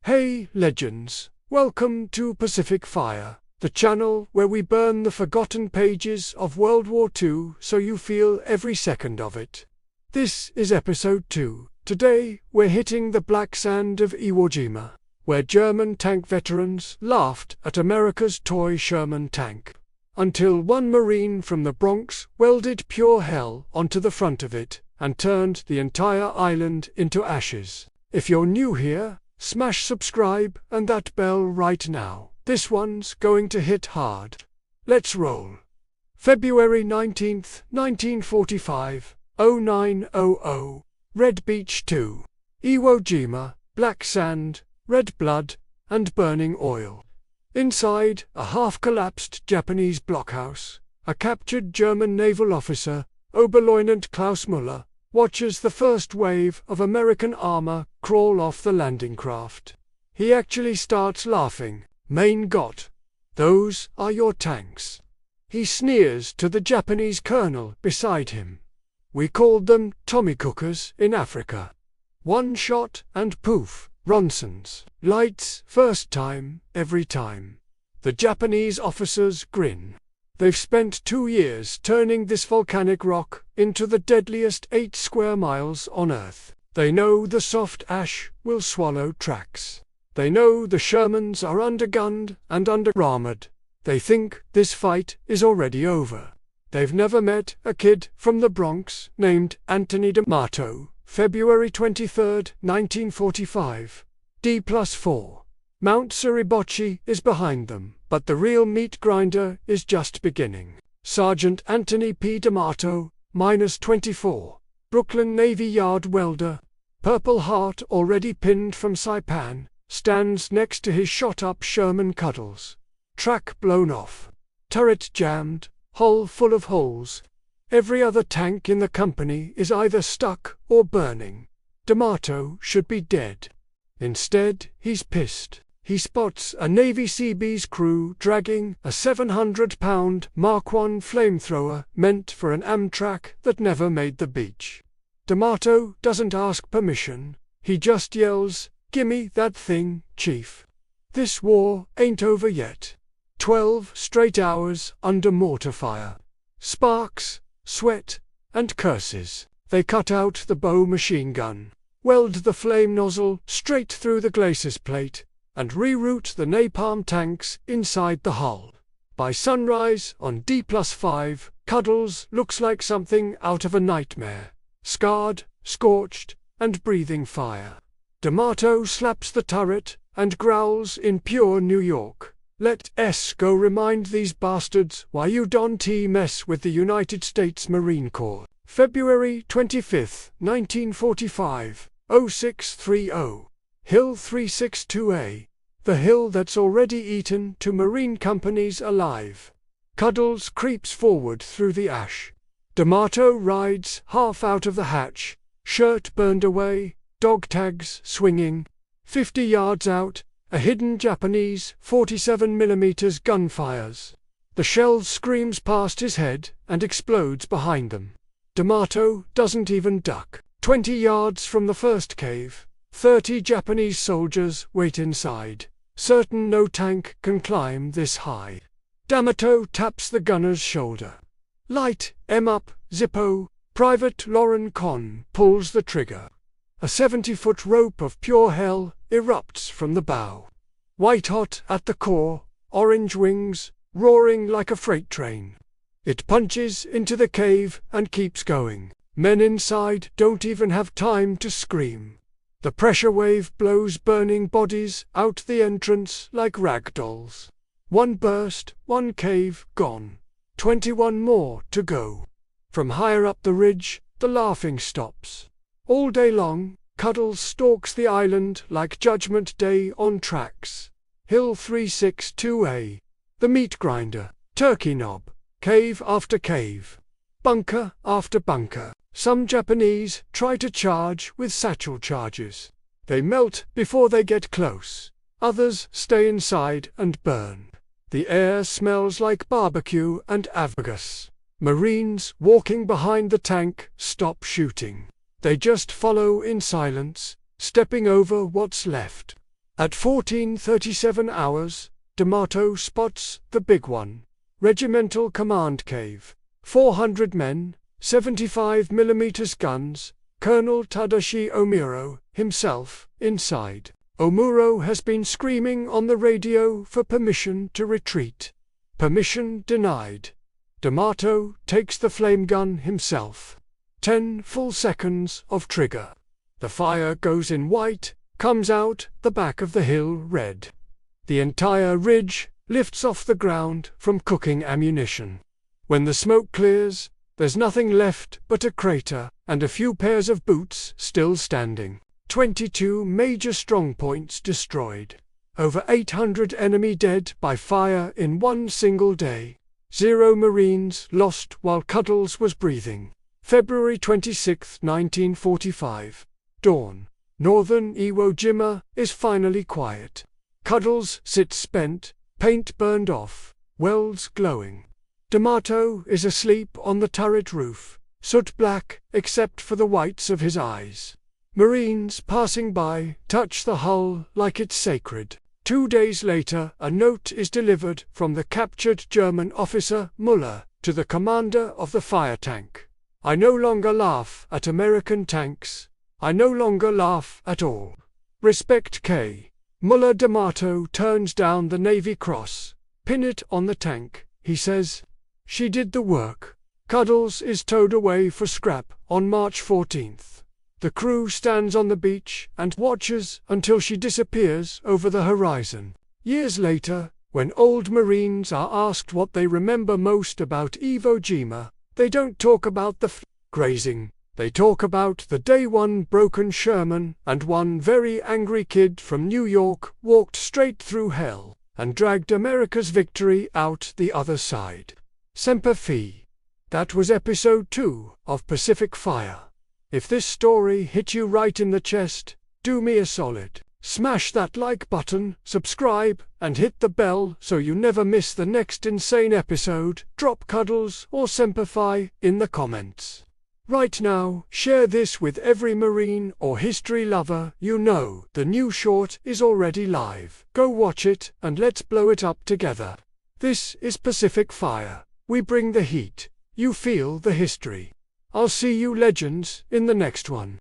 Hey, legends! Welcome to Pacific Fire, the channel where we burn the forgotten pages of World War II so you feel every second of it. This is episode 2. Today, we're hitting the black sand of Iwo Jima, where German tank veterans laughed at America's toy Sherman tank, until one Marine from the Bronx welded pure hell onto the front of it and turned the entire island into ashes. If you're new here, smash subscribe and that bell right now. This one's going to hit hard. Let's roll. February 19th, 1945, 0900, Red Beach 2. Iwo Jima, black sand, red blood, and burning oil. Inside a half-collapsed Japanese blockhouse, a captured German naval officer, Oberleutnant Klaus Müller, watches the first wave of American armor crawl off the landing craft. He actually starts laughing. Mein Gott! Those are your tanks. He sneers to the Japanese colonel beside him. We called them Tommy Cookers in Africa. One shot and poof, Ronsons. Lights, first time, every time. The Japanese officers grin. They've spent 2 years turning this volcanic rock into the deadliest 8 square miles on Earth. They know the soft ash will swallow tracks. They know the Shermans are undergunned and under-armored. They think this fight is already over. They've never met a kid from the Bronx named Anthony D'Amato. February 23, 1945. D+4. Mount Suribachi is behind them, but the real meat grinder is just beginning. Sergeant Anthony P. D'Amato, -24. Brooklyn Navy Yard welder. Purple Heart already pinned from Saipan, stands next to his shot-up Sherman Cuddles. Track blown off. Turret jammed, hull full of holes. Every other tank in the company is either stuck or burning. D'Amato should be dead. Instead, he's pissed. He spots a Navy Seabees crew dragging a 700-pound Mark I flamethrower meant for an Amtrak that never made the beach. D'Amato doesn't ask permission. He just yells, "Gimme that thing, Chief." This war ain't over yet. 12 straight hours under mortar fire. Sparks, sweat, and curses. They cut out the bow machine gun, weld the flame nozzle straight through the glacis plate, and reroute the napalm tanks inside the hull. By sunrise on D+5, Cuddles looks like something out of a nightmare. Scarred, scorched, and breathing fire. D'Amato slaps the turret and growls in pure New York. "Let S go remind these bastards why you don't mess with the United States Marine Corps." February 25, 1945, 0630. Hill 362A. The hill that's already eaten 2 Marine companies alive. Cuddles creeps forward through the ash. D'Amato rides half out of the hatch, shirt burned away, dog tags swinging. 50 yards out, a hidden Japanese 47mm gun fires. The shell screams past his head and explodes behind them. D'Amato doesn't even duck. 20 yards from the first cave, 30 Japanese soldiers wait inside, certain no tank can climb this high. D'Amato taps the gunner's shoulder. "Light, M up, zippo." Private Lauren Conn pulls the trigger. A 70-foot rope of pure hell erupts from the bow. White-hot at the core, orange wings, roaring like a freight train. It punches into the cave and keeps going. Men inside don't even have time to scream. The pressure wave blows burning bodies out the entrance like rag dolls. One burst, one cave gone. 21 more to go. From higher up the ridge, the laughing stops. All day long, Cuddles stalks the island like Judgment Day on tracks. Hill 362A. The meat grinder. Turkey knob. Cave after cave. Bunker after bunker. Some Japanese try to charge with satchel charges. They melt before they get close. Others stay inside and burn. The air smells like barbecue and avgas. Marines walking behind the tank stop shooting. They just follow in silence, stepping over what's left. At 14:37 hours, D'Amato spots the big one. Regimental command cave. 400 men, 75mm guns, Colonel Tadashi Omuro, himself, inside. Omuro has been screaming on the radio for permission to retreat. Permission denied. D'Amato takes the flame gun himself. 10 full seconds of trigger. The fire goes in white, comes out the back of the hill red. The entire ridge lifts off the ground from cooking ammunition. When the smoke clears, there's nothing left but a crater and a few pairs of boots still standing. 22 major strongpoints destroyed. Over 800 enemy dead by fire in one single day. 0 Marines lost while Cuddles was breathing. February 26, 1945. Dawn. Northern Iwo Jima is finally quiet. Cuddles sits spent, paint burned off, welds glowing. D'Amato is asleep on the turret roof, soot black except for the whites of his eyes. Marines passing by touch the hull like it's sacred. 2 days later, a note is delivered from the captured German officer Müller to the commander of the fire tank. I no longer laugh at American tanks. I no longer laugh at all. Respect K. Müller. D'Amato turns down the Navy Cross. Pin it on the tank, he says. She did the work. Cuddles is towed away for scrap on March 14th. The crew stands on the beach and watches until she disappears over the horizon. Years later, when old Marines are asked what they remember most about Iwo Jima, they don't talk about the grazing. They talk about the day one broken Sherman and one very angry kid from New York walked straight through hell and dragged America's victory out the other side. Semper Fi. That was episode 2 of Pacific Fire. If this story hit you right in the chest, do me a solid. Smash that like button, subscribe, and hit the bell so you never miss the next insane episode. Drop Cuddles or Semper Fi in the comments. Right now, share this with every Marine or history lover you know. The new short is already live. Go watch it and let's blow it up together. This is Pacific Fire. We bring the heat. You feel the history. I'll see you legends in the next one.